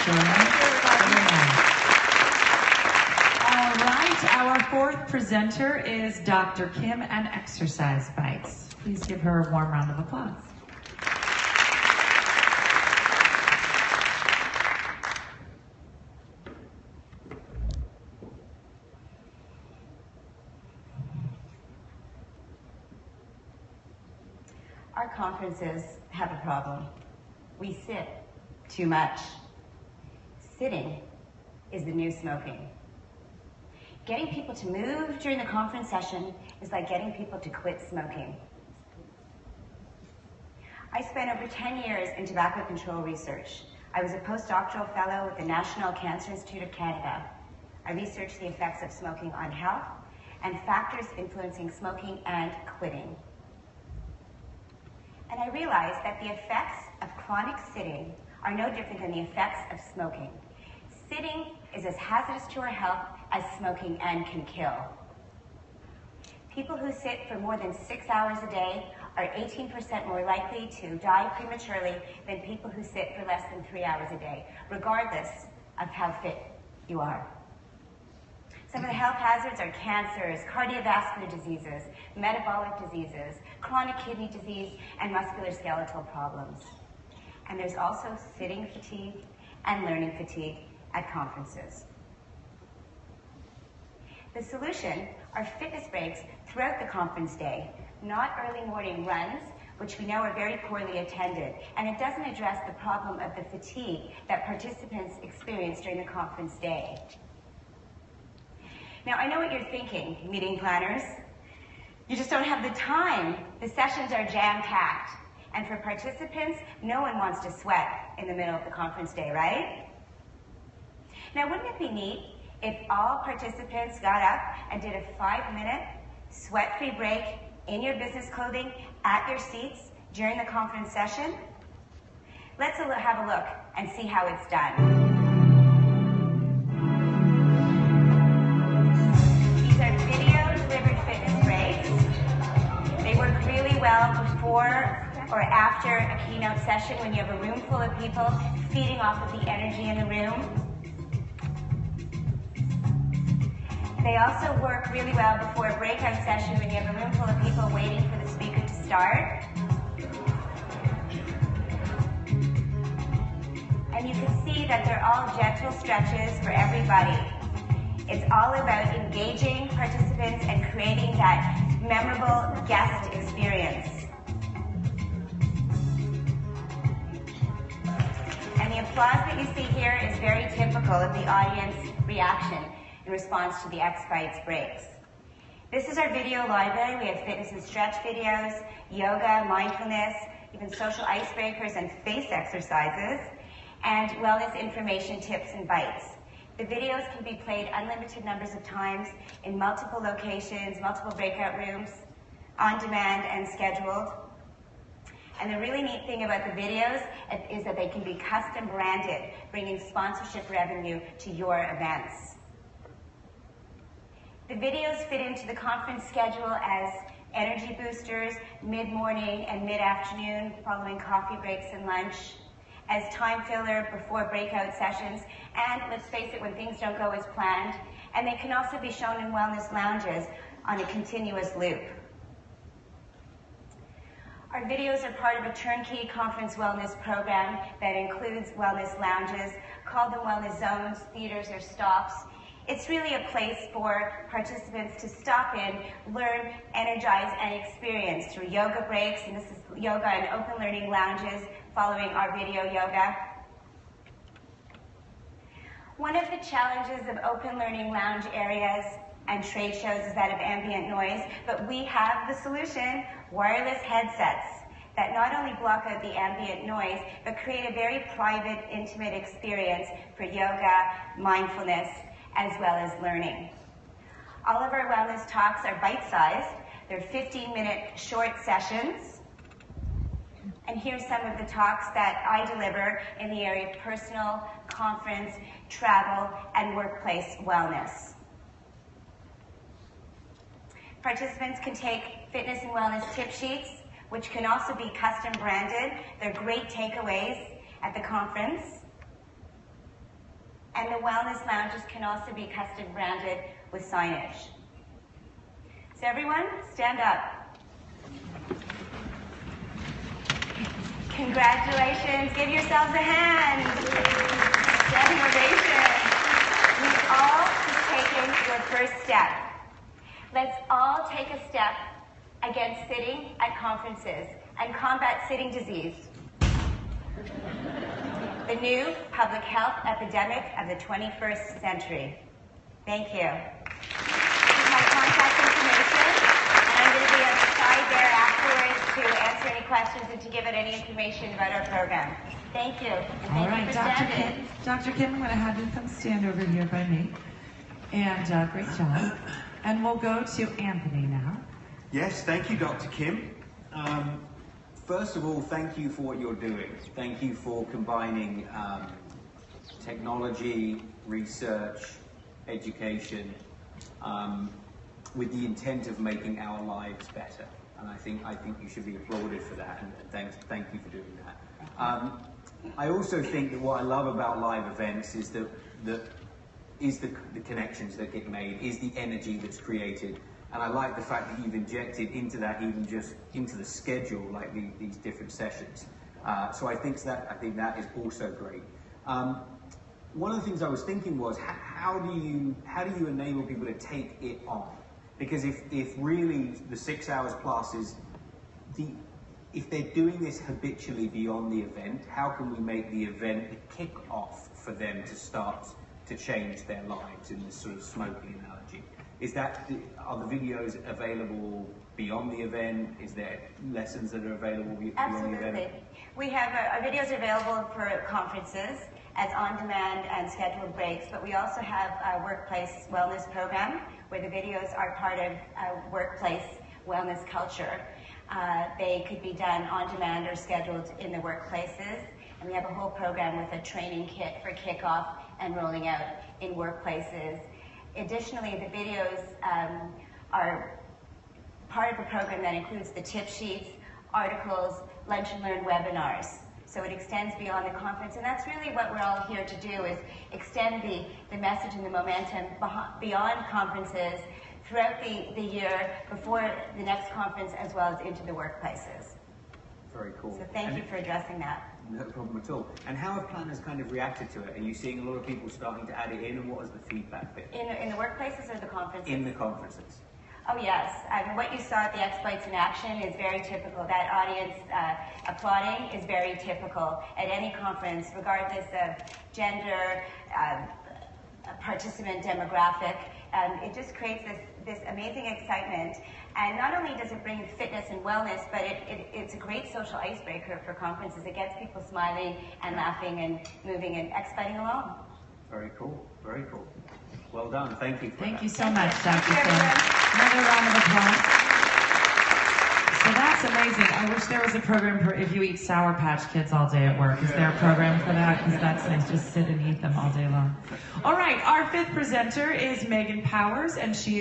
All right, our fourth presenter is Dr. Kim and Exercise Bites. Please give her a warm round of applause. Our conferences have a problem. We sit too much. Sitting is the new smoking. Getting people to move during the conference session is like getting people to quit smoking. I spent over 10 years in tobacco control research. I was a postdoctoral fellow with the National Cancer Institute of Canada. I researched the effects of smoking on health and factors influencing smoking and quitting. And I realized that the effects of chronic sitting are no different than the effects of smoking. Sitting is as hazardous to our health as smoking and can kill. People who sit for more than 6 hours a day are 18% more likely to die prematurely than people who sit for less than 3 hours a day, regardless of how fit you are. Some of the health hazards are cancers, cardiovascular diseases, metabolic diseases, chronic kidney disease, and musculoskeletal problems. And there's also sitting fatigue and learning fatigue at conferences. The solution are fitness breaks throughout the conference day, not early morning runs, which we know are very poorly attended, and it doesn't address the problem of the fatigue that participants experience during the conference day. Now, I know what you're thinking, meeting planners. You just don't have the time. The sessions are jam-packed. And for participants, no one wants to sweat in the middle of the conference day, right? Now, wouldn't it be neat if all participants got up and did a 5-minute sweat-free break in your business clothing at your seats during the conference session? Let's have a look and see how it's done. These are video-delivered fitness breaks. They work really well before or after a keynote session when you have a room full of people feeding off of the energy in the room. They also work really well before a breakout session when you have a room full of people waiting for the speaker to start. And you can see that they're all gentle stretches for everybody. It's all about engaging participants and creating that memorable guest experience. And the applause that you see here is very typical of the audience reaction in response to the X-Bites breaks. This is our video library. We have fitness and stretch videos, yoga, mindfulness, even social icebreakers and face exercises, and wellness information, tips, and bites. The videos can be played unlimited numbers of times in multiple locations, multiple breakout rooms, on demand and scheduled. And the really neat thing about the videos is that they can be custom branded, bringing sponsorship revenue to your events. The videos fit into the conference schedule as energy boosters, mid-morning and mid-afternoon following coffee breaks and lunch, as time filler before breakout sessions, and let's face it, when things don't go as planned. And they can also be shown in wellness lounges on a continuous loop. Our videos are part of a turnkey conference wellness program that includes wellness lounges, call them wellness zones, theaters, or stops. It's really a place for participants to stop in, learn, energize, and experience through yoga breaks, and this is yoga and open learning lounges following our video yoga. One of the challenges of open learning lounge areas and trade shows is that of ambient noise, but we have the solution, wireless headsets that not only block out the ambient noise, but create a very private, intimate experience for yoga, mindfulness, as well as learning. All of our wellness talks are bite-sized. They're 15-minute short sessions. And here's some of the talks that I deliver in the area of personal, conference, travel, and workplace wellness. Participants can take fitness and wellness tip sheets, which can also be custom branded. They're great takeaways at the conference. And the wellness lounges can also be custom branded with signage. So everyone, stand up. Congratulations. Give yourselves a hand. Standing ovation. We've all just taken your first step. Let's all take a step against sitting at conferences and combat sitting disease, the new public health epidemic of the 21st century. Thank you. This is my contact information, and I'm going to be outside there afterwards to answer any questions and to give out any information about our program. Thank you. And All thank right, you for Dr. standing. Kim. Dr. Kim, I'm going to have you come stand over here by me. And great job. And we'll go to Anthony now. Yes, thank you, Dr. Kim. First of all, thank you for what you're doing. Thank you for combining technology, research, education, with the intent of making our lives better. And I think you should be applauded for that, and thank you for doing that. I also think that what I love about live events is the connections that get made, is the energy that's created. And I like the fact that you've injected into that, even just into the schedule, like these different sessions. So I think that is also great. One of the things I was thinking was, how do you enable people to take it on? Because if really the 6 hours plus is if they're doing this habitually beyond the event, how can we make the event the kick-off for them to start to change their lives in this sort of smoking analogy? Are the videos available beyond the event? Is there lessons that are available beyond the event? Absolutely. We have our videos available for conferences as on-demand and scheduled breaks, but we also have a workplace wellness program where the videos are part of a workplace wellness culture. They could be done on-demand or scheduled in the workplaces, and we have a whole program with a training kit for kickoff and rolling out in workplaces. Additionally, the videos are part of a program that includes the tip sheets, articles, lunch and learn webinars. So it extends beyond the conference, and that's really what we're all here to do, is extend the message and the momentum beyond conferences throughout the year, before the next conference, as well as into the workplaces. Very cool. So thank you for addressing that. No problem at all. And how have planners kind of reacted to it? Are you seeing a lot of people starting to add it in, and what has the feedback been? In the workplaces or the conferences? In the conferences. Oh yes, what you saw at the Exploits in Action is very typical. That audience applauding is very typical at any conference, regardless of gender, participant demographic. It just creates this amazing excitement. And not only does it bring fitness and wellness, but it's a great social icebreaker for conferences. It gets people smiling and laughing and moving and exciting along. Very cool, very cool. Well done, thank you for Thank that. you so much, Dr. Thank you, Kim. everyone. Another round of applause. So that's amazing. I wish there was a program for if you eat Sour Patch Kids all day at work. Is there a program for that? Because that's nice. Just sit and eat them all day long. All right, our fifth presenter is Megan Powers, and she